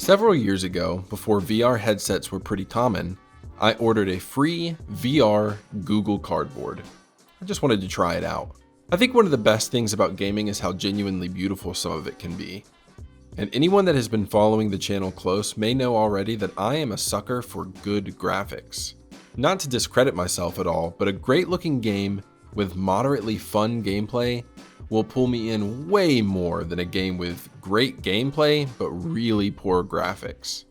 Several years ago, before VR headsets were pretty common, I ordered a free VR Google Cardboard. I just wanted to try it out. I think one of the best things about gaming is how genuinely beautiful some of it can be. And anyone that has been following the channel close may know already that I am a sucker for good graphics. Not to discredit myself at all, but a great looking game with moderately fun gameplay will pull me in way more than a game with great gameplay but really poor graphics.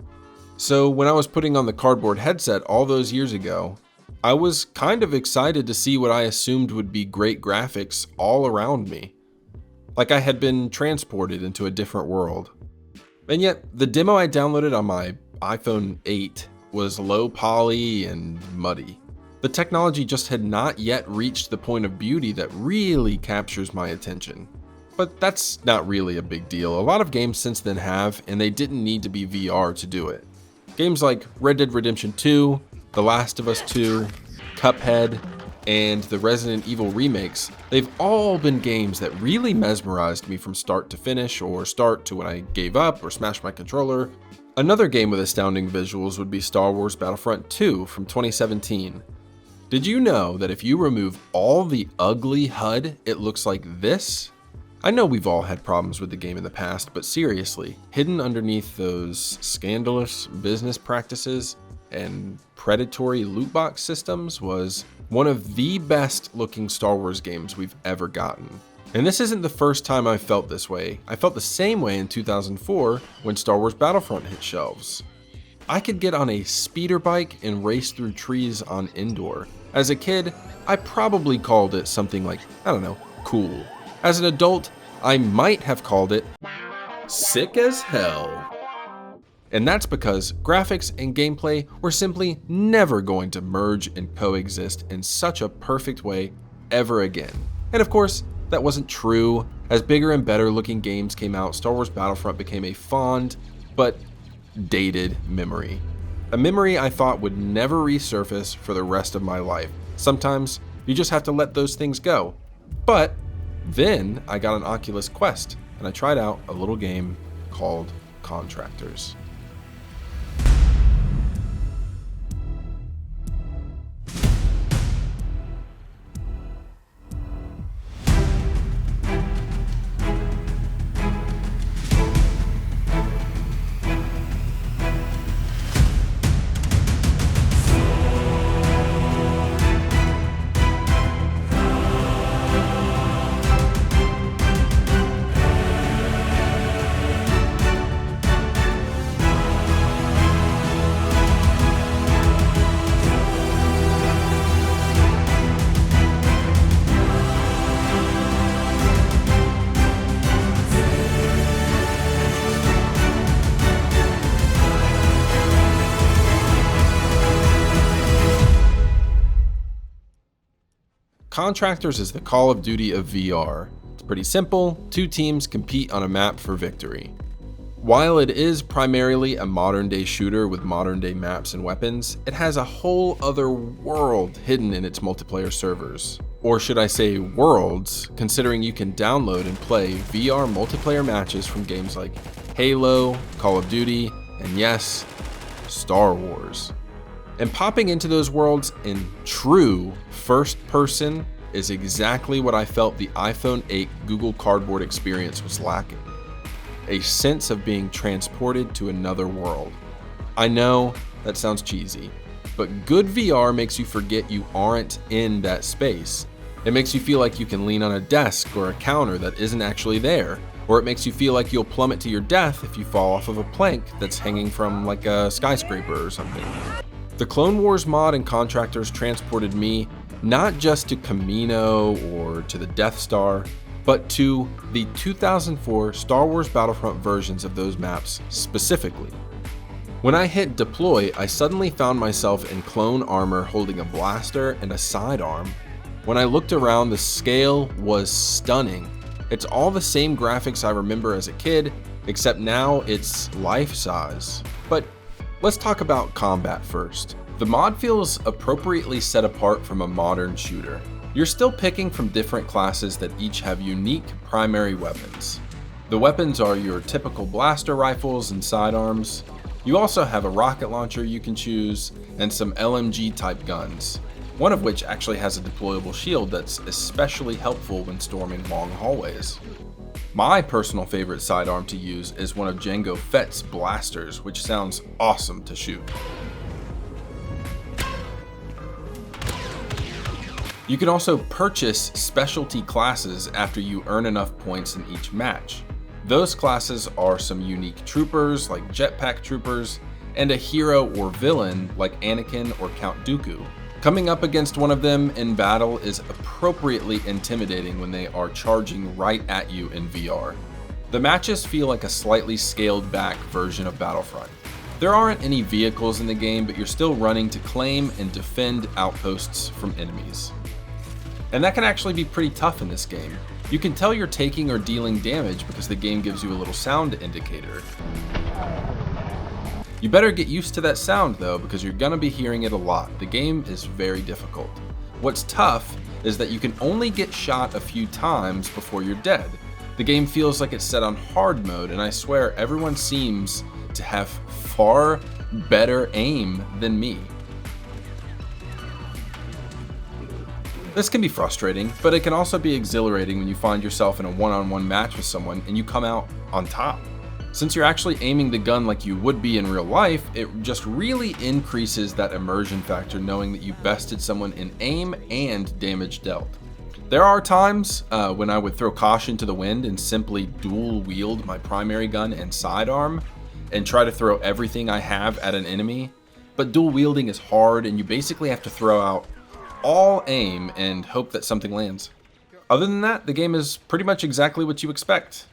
So when I was putting on the cardboard headset all those years ago, I was kind of excited to see what I assumed would be great graphics all around me. Like I had been transported into a different world. And yet, the demo I downloaded on my iPhone 8 was low poly and muddy. The technology just had not yet reached the point of beauty that really captures my attention. But that's not really a big deal. A lot of games since then have, and they didn't need to be VR to do it. Games like Red Dead Redemption 2, The Last of Us 2, Cuphead, and the Resident Evil remakes, they've all been games that really mesmerized me from start to finish, or start to when I gave up or smashed my controller. Another game with astounding visuals would be Star Wars Battlefront 2 from 2017. Did you know that if you remove all the ugly HUD, it looks like this? I know we've all had problems with the game in the past, but seriously, hidden underneath those scandalous business practices and predatory loot box systems was one of the best looking Star Wars games we've ever gotten. And this isn't the first time I felt this way. I felt the same way in 2004 when Star Wars Battlefront hit shelves. I could get on a speeder bike and race through trees on Endor. As a kid, I probably called it something like, cool. As an adult, I might have called it sick as hell. And that's because graphics and gameplay were simply never going to merge and coexist in such a perfect way ever again. And of course, that wasn't true. As bigger and better looking games came out, Star Wars Battlefront became a fond but dated memory. A memory I thought would never resurface for the rest of my life. Sometimes you just have to let those things go. But then I got an Oculus Quest and I tried out a little game called Contractors. Contractors is the Call of Duty of VR. It's pretty simple, two teams compete on a map for victory. While it is primarily a modern day shooter with modern day maps and weapons, it has a whole other world hidden in its multiplayer servers. Or should I say worlds, considering you can download and play VR multiplayer matches from games like Halo, Call of Duty, and yes, Star Wars. And popping into those worlds in true first person is exactly what I felt the iPhone 8 Google Cardboard experience was lacking. A sense of being transported to another world. I know that sounds cheesy, but good VR makes you forget you aren't in that space. It makes you feel like you can lean on a desk or a counter that isn't actually there, or it makes you feel like you'll plummet to your death if you fall off of a plank that's hanging from like a skyscraper or something. The Clone Wars mod and Contractors transported me not just to Camino or to the Death Star, but to the 2004 Star Wars Battlefront versions of those maps specifically. When I hit deploy, I suddenly found myself in clone armor holding a blaster and a sidearm. When I looked around, the scale was stunning. It's all the same graphics I remember as a kid, except now it's life size. But let's talk about combat first. The mod feels appropriately set apart from a modern shooter. You're still picking from different classes that each have unique primary weapons. The weapons are your typical blaster rifles and sidearms. You also have a rocket launcher you can choose, and some LMG type guns, one of which actually has a deployable shield that's especially helpful when storming long hallways. My personal favorite sidearm to use is one of Jango Fett's blasters, which sounds awesome to shoot. You can also purchase specialty classes after you earn enough points in each match. Those classes are some unique troopers like jetpack troopers, and a hero or villain like Anakin or Count Dooku. Coming up against one of them in battle is appropriately intimidating when they are charging right at you in VR. The matches feel like a slightly scaled back version of Battlefront. There aren't any vehicles in the game, but you're still running to claim and defend outposts from enemies. And that can actually be pretty tough in this game. You can tell you're taking or dealing damage because the game gives you a little sound indicator. You better get used to that sound though, because you're gonna be hearing it a lot. The game is very difficult. What's tough is that you can only get shot a few times before you're dead. The game feels like it's set on hard mode, and I swear everyone seems to have far better aim than me. This can be frustrating, but it can also be exhilarating when you find yourself in a one-on-one match with someone and you come out on top. Since you're actually aiming the gun like you would be in real life, it just really increases that immersion factor knowing that you bested someone in aim and damage dealt. There are times when I would throw caution to the wind and simply dual wield my primary gun and sidearm and try to throw everything I have at an enemy, but dual wielding is hard and you basically have to throw out all aim and hope that something lands. Other than that, the game is pretty much exactly what you expect.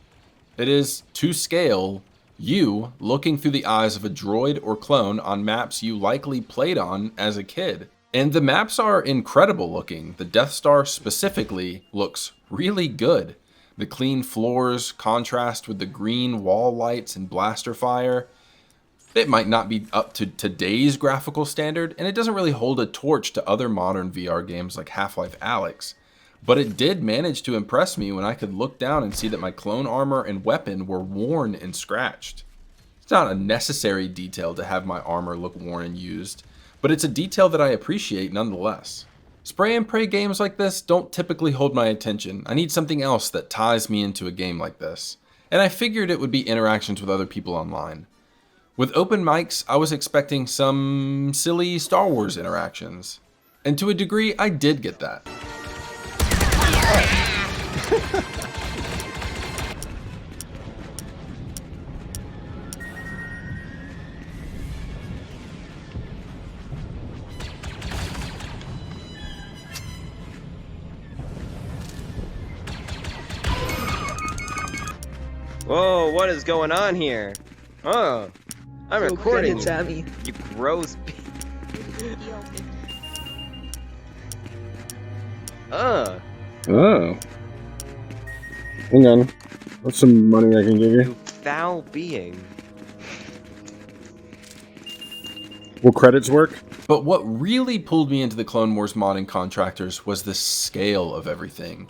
It is, to scale, you looking through the eyes of a droid or clone on maps you likely played on as a kid. And the maps are incredible looking. The Death Star specifically looks really good. The clean floors contrast with the green wall lights and blaster fire. It might not be up to today's graphical standard, and it doesn't really hold a torch to other modern VR games like Half-Life Alyx, but it did manage to impress me when I could look down and see that my clone armor and weapon were worn and scratched. It's not a necessary detail to have my armor look worn and used, but it's a detail that I appreciate nonetheless. Spray and pray games like this don't typically hold my attention. I need something else that ties me into a game like this, and I figured it would be interactions with other people online. With open mics, I was expecting some silly Star Wars interactions. And to a degree, I did get that. Whoa, what is going on here? Oh. I'm recording you. Sammy. You gross. Oh. Hang on. What's some money I can give you? You foul being. Will credits work? But what really pulled me into the Clone Wars mod in Contractors was the scale of everything.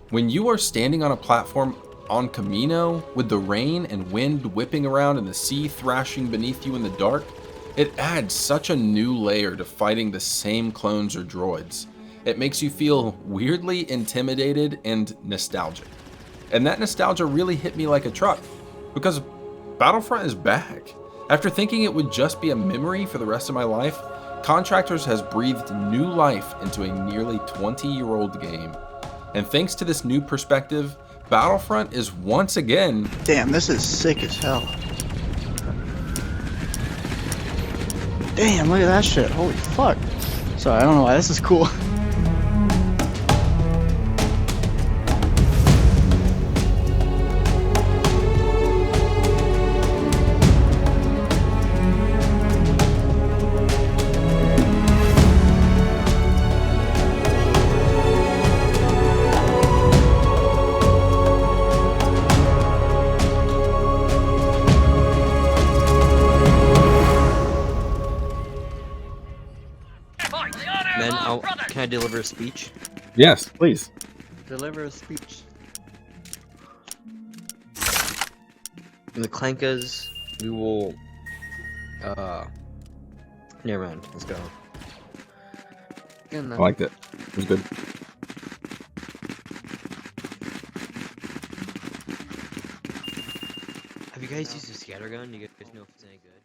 When you are standing on a platform on Camino, with the rain and wind whipping around and the sea thrashing beneath you in the dark, it adds such a new layer to fighting the same clones or droids. It makes you feel weirdly intimidated and nostalgic. And that nostalgia really hit me like a truck, because Battlefront is back. After thinking it would just be a memory for the rest of my life, Contractors has breathed new life into a nearly 20-year-old game. And thanks to this new perspective, Battlefront is once again... Damn, this is sick as hell. Damn, look at that shit. Holy fuck. Sorry, I don't know why this is cool. Men, can I deliver a speech? Yes, please. Deliver a speech. In the Clankas, we will. Never mind. Let's go. I liked it. It was good. Have you guys used a scattergun? Do you guys know if it's any good?